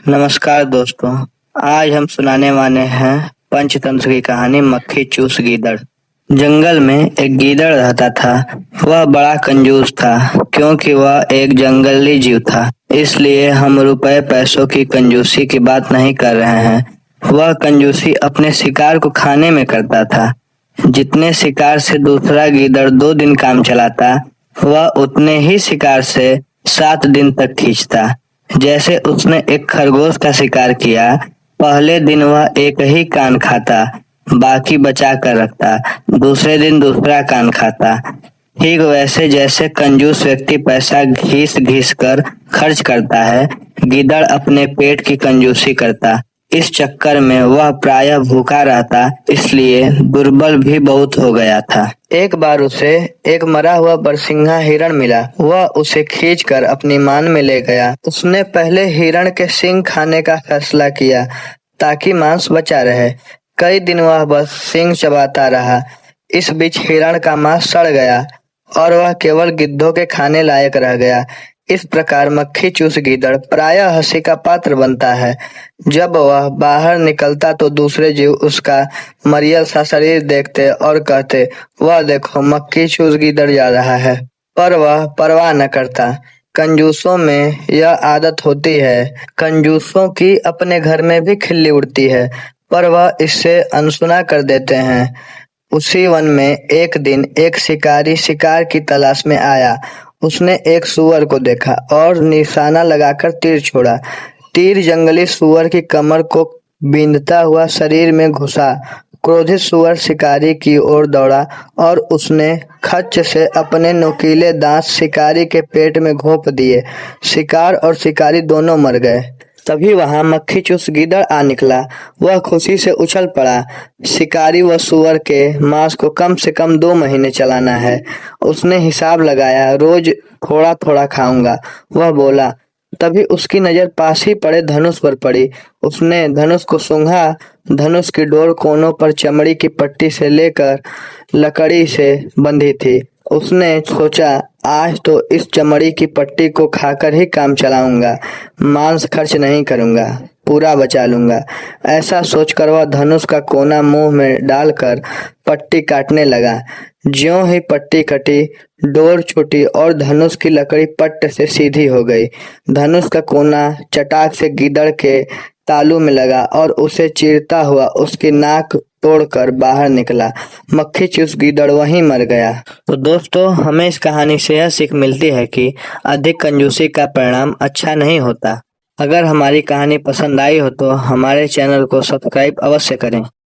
नमस्कार दोस्तों। आज हम सुनाने वाले हैं पंचतंत्र की कहानी मक्खी चूस गीदड़। जंगल में एक गीदड़ रहता था। वह बड़ा कंजूस था क्योंकि वह एक जंगली जीव था। इसलिए हम रुपए पैसों की कंजूसी की बात नहीं कर रहे हैं। वह कंजूसी अपने शिकार को खाने में करता था। जितने शिकार से दूसरा गीदड़ 2 दिन काम चलाता, वह उतने ही शिकार से 7 दिन तक खींचता। जैसे उसने एक खरगोश का शिकार किया। पहले दिन वह एक ही कान खाता, बाकी बचा कर रखता। दूसरे दिन दूसरा कान खाता। ठीक वैसे जैसे कंजूस व्यक्ति पैसा घीस घीस कर खर्च करता है, गीदड़ अपने पेट की कंजूसी करता। इस चक्कर में वह प्रायः भूखा रहता, इसलिए दुर्बल भी बहुत हो गया था। एक बार उसे एक मरा हुआ बरसिंघा हिरण मिला। वह उसे खींचकर अपनी मान में ले गया। उसने पहले हिरण के सींग खाने का फैसला किया ताकि मांस बचा रहे। कई दिन वह बस सींग चबाता रहा। इस बीच हिरण का मांस सड़ गया और वह केवल गिद्धों के खाने लायक रह गया। इस प्रकार मक्खी चूस गीदड़ प्रायः हंसी का पात्र बनता है। जब वह बाहर निकलता तो दूसरे जीव उसका मरियल सा शरीर देखते और कहते, वह देखो मक्खी चूस गीदड़ जा रहा है। पर वह परवाह न करता। कंजूसों में यह आदत होती है। कंजूसों की अपने घर में भी खिल्ली उड़ती है, पर वह इससे अनसुना कर देते हैं। उसी वन में एक दिन एक शिकारी शिकार की तलाश में आया। उसने एक सूअर को देखा और निशाना लगाकर तीर छोड़ा। तीर जंगली सूअर की कमर को बींधता हुआ शरीर में घुसा। क्रोधित सूअर शिकारी की ओर दौड़ा और उसने खच्च से अपने नुकीले दांत शिकारी के पेट में घोंप दिए। शिकार और शिकारी दोनों मर गए। तभी वहां मक्खी चूस गीदड़ आ निकला। वह खुशी से उछल पड़ा। शिकारी व सूअर के मांस को कम से कम 2 महीने चलाना है। उसने हिसाब लगाया, रोज थोड़ा थोड़ा खाऊंगा, वह बोला। तभी उसकी नजर पास ही पड़े धनुष पर पड़ी। उसने धनुष को सूंघा। धनुष की डोर कोनों पर चमड़ी की पट्टी से लेकर लकड़ी से बंधी थी। उसने सोचा, आज तो इस चमड़ी की पट्टी को खाकर ही काम चलाऊंगा। मांस खर्च नहीं करूंगा, पूरा बचा लूंगा। ऐसा सोचकर वह धनुष का कोना मुंह में डालकर पट्टी काटने लगा। ज्यों ही पट्टी कटी, डोर छूटी और धनुष की लकड़ी पट्ट से सीधी हो गई। धनुष का कोना चटाक से गीदड़ के तालू में लगा और उसे चीरता हुआ उसकी नाक तोड़कर बाहर निकला। मक्खी चूस गीदड़ वहीं मर गया। तो दोस्तों, हमें इस कहानी से यह सीख मिलती है कि अधिक कंजूसी का परिणाम अच्छा नहीं होता। अगर हमारी कहानी पसंद आई हो तो हमारे चैनल को सब्सक्राइब अवश्य करें।